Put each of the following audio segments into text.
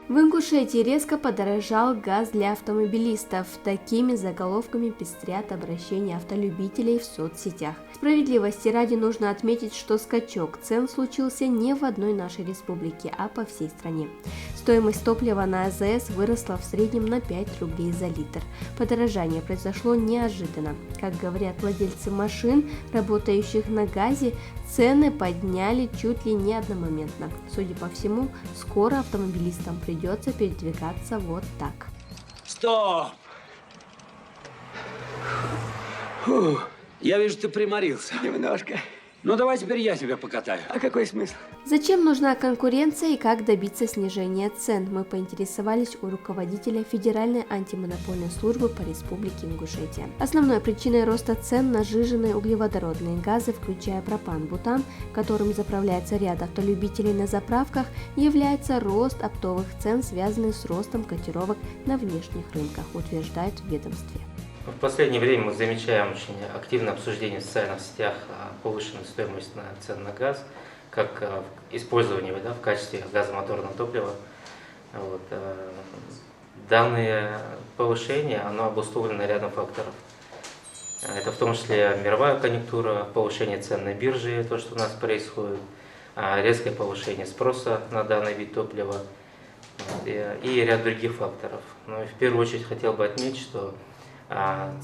В Ингушетии резко подорожал газ для автомобилистов. Такими заголовками пестрят обращения автолюбителей в соцсетях. Справедливости ради нужно отметить, что скачок цен случился не в одной нашей республике, а по всей стране. Стоимость топлива на АЗС выросла в среднем на 5 рублей за литр. Подорожание произошло неожиданно. Как говорят владельцы машин, работающих на газе, цены подняли чуть ли не одномоментно. Судя по всему, скоро автомобилистам придется передвигаться вот так. Стоп! Фу, я вижу, ты приморился. Немножко. Ну, давай теперь я тебя покатаю. А какой смысл? Зачем нужна конкуренция и как добиться снижения цен? Мы поинтересовались у руководителя Федеральной антимонопольной службы по Республике Ингушетия. Основной причиной роста цен на сжиженные углеводородные газы, включая пропан-бутан, которым заправляется ряд автолюбителей на заправках, является рост оптовых цен, связанный с ростом котировок на внешних рынках, утверждает в ведомстве. В последнее время мы замечаем очень активное обсуждение в социальных сетях повышенной стоимости цен на газ, как использование его в качестве газомоторного топлива. Данное повышение оно обусловлено рядом факторов. Это в том числе мировая конъюнктура, повышение цен на бирже, то, что у нас происходит, резкое повышение спроса на данный вид топлива и ряд других факторов. Но в первую очередь хотел бы отметить, что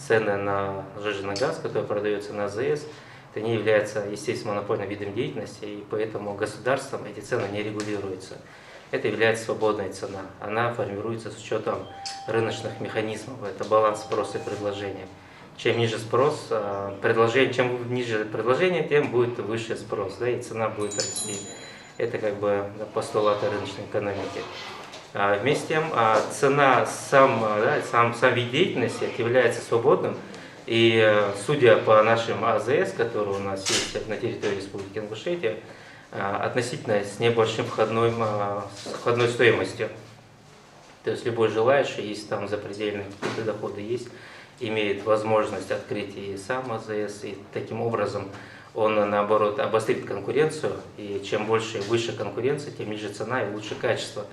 цены на сжиженный газ, который продается на АЗС, это не является, естественно, монопольным видом деятельности, и поэтому государством эти цены не регулируются. Это является свободная цена. Она формируется с учетом рыночных механизмов. Это баланс спроса и предложения. Чем ниже спрос, чем ниже предложение, тем будет выше спрос, и цена будет расти. Это как бы постулаты рыночной экономики. Вместе с тем, цена, сам вид деятельности является свободным, и судя по нашим АЗС, которые у нас есть на территории Республики Ингушетия, относительно с небольшим входной стоимостью. То есть любой желающий, если там запредельные какие-то доходы есть, имеет возможность открыть и сам АЗС, и таким образом он, наоборот, обострит конкуренцию, и чем больше и выше конкуренция, тем ниже цена и лучше качество.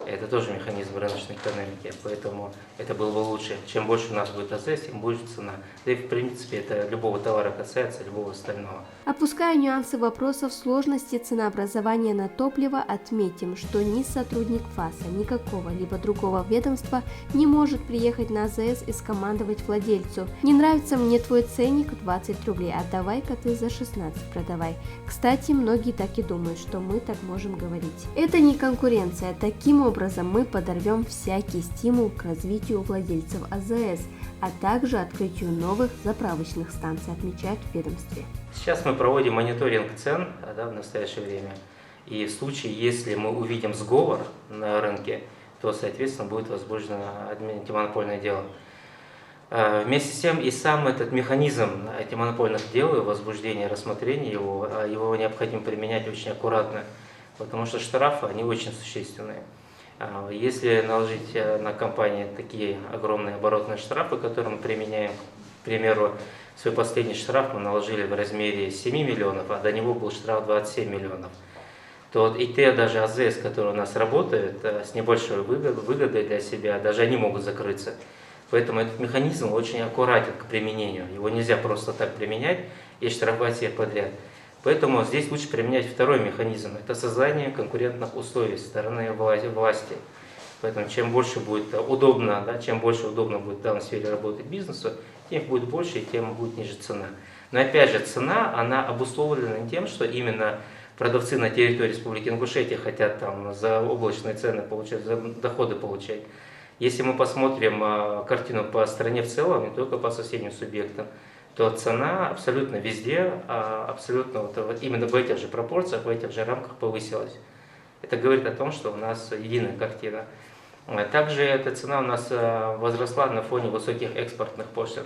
Это тоже механизм рыночной экономики, поэтому это было бы лучше. Чем больше у нас будет АЗС, тем больше цена. Да и в принципе это любого товара касается, любого остального. Опуская нюансы вопросов сложности ценообразования на топливо, отметим, что ни сотрудник ФАСа, ни какого-либо другого ведомства не может приехать на АЗС и скомандовать владельцу: «Не нравится мне твой ценник 20 рублей, а давай-ка ты за 16 продавай». Кстати, многие так и думают, что мы так можем говорить. Это не конкуренция. Таким образом мы подорвем всякий стимул к развитию владельцев АЗС, а также открытию новых заправочных станций, отмечают в ведомстве. Сейчас мы проводим мониторинг цен в настоящее время. И в случае, если мы увидим сговор на рынке, то, соответственно, будет возбуждено антимонопольное дело. Вместе с тем и сам этот механизм антимонопольных дел, возбуждения, рассмотрения его необходимо применять очень аккуратно, потому что штрафы, они очень существенные. Если наложить на компании такие огромные оборотные штрафы, которые мы применяем, к примеру, свой последний штраф мы наложили в размере 7 миллионов, а до него был штраф 27 миллионов, то и те даже АЗС, которые у нас работают с небольшой выгодой для себя, даже они могут закрыться. Поэтому этот механизм очень аккуратен к применению. Его нельзя просто так применять и штрафовать всех подряд. Поэтому здесь лучше применять второй механизм. Это создание конкурентных условий со стороны власти. Поэтому чем больше будет удобно, чем больше удобно будет в данной сфере работать бизнесу, тем будет больше и тем будет ниже цена. Но опять же, цена, она обусловлена тем, что именно продавцы на территории Республики Ингушетия хотят там за облачные цены получать, за доходы получать. Если мы посмотрим картину по стране в целом, не только по соседним субъектам, то цена абсолютно везде, абсолютно именно в этих же пропорциях, в этих же рамках повысилась. Это говорит о том, что у нас единая картина. Также эта цена у нас возросла на фоне высоких экспортных пошлин.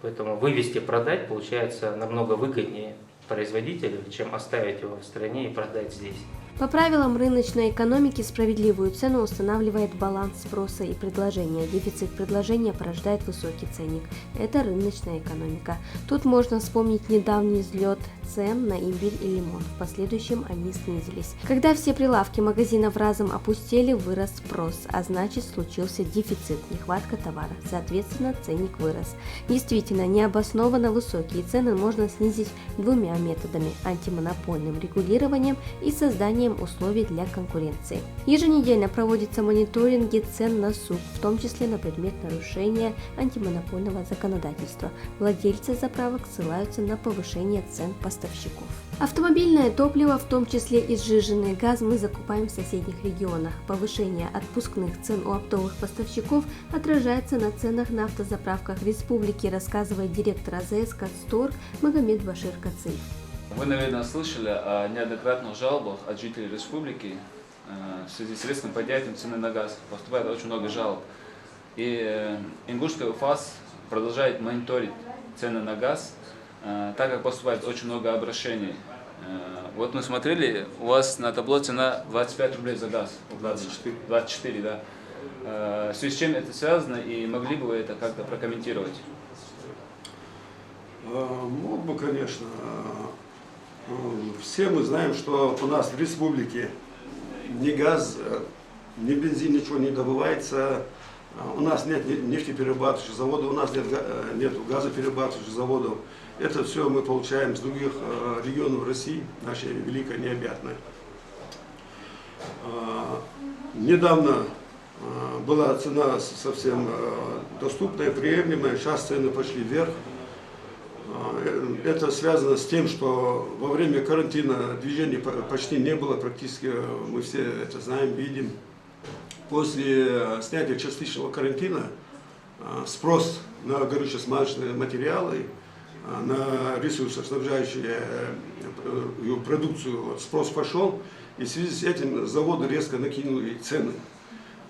Поэтому вывести, продать получается намного выгоднее производителю, чем оставить его в стране и продать здесь. По правилам рыночной экономики справедливую цену устанавливает баланс спроса и предложения. Дефицит предложения порождает высокий ценник. Это рыночная экономика. Тут можно вспомнить недавний взлет цен на имбирь и лимон. В последующем они снизились. Когда все прилавки магазинов разом опустели, вырос спрос, а значит случился дефицит, нехватка товара. Соответственно, ценник вырос. Действительно, необоснованно высокие цены можно снизить двумя методами – антимонопольным регулированием и созданием условий для конкуренции. Еженедельно проводятся мониторинги цен на сук, в том числе на предмет нарушения антимонопольного законодательства. Владельцы заправок ссылаются на повышение цен поставщиков. Автомобильное топливо, в том числе и сжиженный газ, мы закупаем в соседних регионах. Повышение отпускных цен у оптовых поставщиков отражается на ценах на автозаправках республики, рассказывает директор АЗС «Катсторг» Магомед Башир Кациев. Вы, наверное, слышали о неоднократных жалобах от жителей республики в связи с резким поднятием цены на газ. Поступает очень много жалоб. И Ингушская УФАС продолжает мониторить цены на газ, так как поступает очень много обращений. Вот мы смотрели, у вас на табло цена 25 рублей за газ. 24, да. В связи с чем это связано, и могли бы вы это как-то прокомментировать? Мог бы, конечно. Все мы знаем, что у нас в республике ни газ, ни бензин, ничего не добывается. У нас нет нефтеперерабатывающих заводов, у нас нет газоперерабатывающих заводов. Это все мы получаем с других регионов России, нашей великой необъятной. Недавно была цена совсем доступная, приемлемая, сейчас цены пошли вверх. Это связано с тем, что во время карантина движений почти не было, практически мы все это знаем, видим. После снятия частичного карантина спрос на горюче-смазочные материалы, на ресурсоснабжающие продукцию, спрос пошел, и в связи с этим заводы резко накинули цены.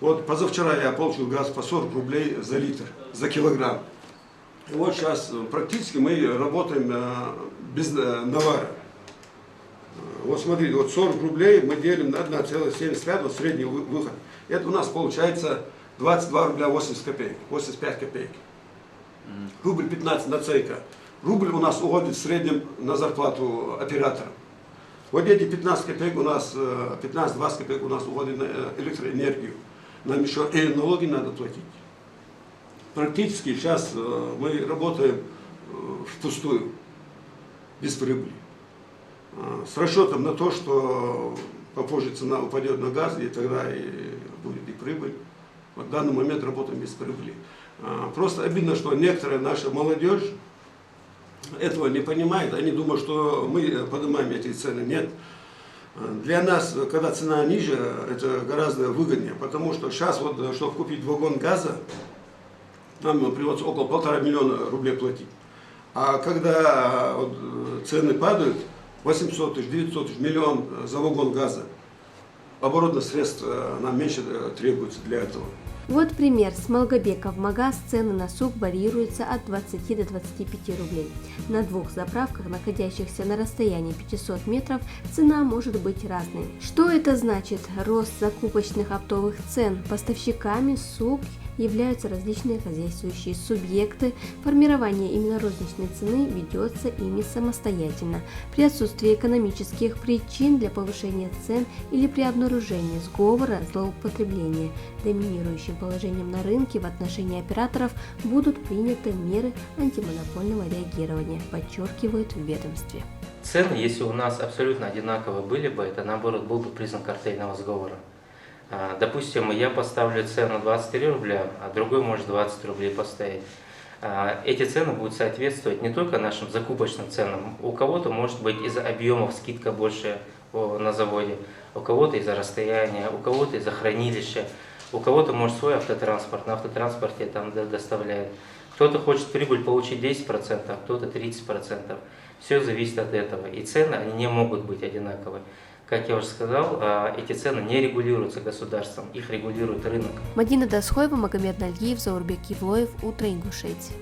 Вот позавчера я получил газ по 40 рублей за литр, за килограмм. И вот сейчас практически мы работаем без навара. Вот смотрите, вот 40 рублей мы делим на 1,75, вот средний выход. Это у нас получается 22 рубля 80 копеек, 85 копеек. Рубль 15 нацейка. Рубль у нас уходит в среднем на зарплату оператора. Вот эти 15 копеек у нас, 15-20 копеек у нас уходит на электроэнергию. Нам еще и налоги надо платить. Практически сейчас мы работаем впустую, без прибыли. С расчетом на то, что попозже цена упадет на газ, и тогда и будет и прибыль. В данный момент работаем без прибыли. Просто обидно, что некоторая наша молодежь этого не понимает. Они думают, что мы поднимаем эти цены. Нет. Для нас, когда цена ниже, это гораздо выгоднее, потому что сейчас, вот, чтобы купить вагон газа, нам придется около 1,5 миллиона рублей платить. А когда вот, цены падают, 800 тысяч, 900 тысяч, миллион за вагон газа, оборотных средств нам меньше требуется для этого. Вот пример. С Малгобека в магаз цены на сук варьируются от 20 до 25 рублей. На двух заправках, находящихся на расстоянии 500 метров, цена может быть разной. Что это значит? Рост закупочных оптовых цен. Поставщиками сук являются различные хозяйствующие субъекты. Формирование именно розничной цены ведется ими самостоятельно. При отсутствии экономических причин для повышения цен или при обнаружении сговора, злоупотребления доминирующим положением на рынке в отношении операторов будут приняты меры антимонопольного реагирования, подчеркивают в ведомстве. Цены, если у нас абсолютно одинаковые были бы, это наоборот был бы признак картельного сговора. Допустим, я поставлю цену 23 рубля, а другой может 20 рублей поставить. Эти цены будут соответствовать не только нашим закупочным ценам. У кого-то может быть из-за объемов скидка больше на заводе, у кого-то из-за расстояния, у кого-то из-за хранилища, у кого-то может свой автотранспорт, на автотранспорте там доставляет. Кто-то хочет прибыль получить 10%, а кто-то 30%. Все зависит от этого. И цены, они не могут быть одинаковые. Как я уже сказал, эти цены не регулируются государством, их регулирует рынок. Мадина Дасхоева, Магомед Нальгиев, Заурбек Евлоев, Утро Ингушетии.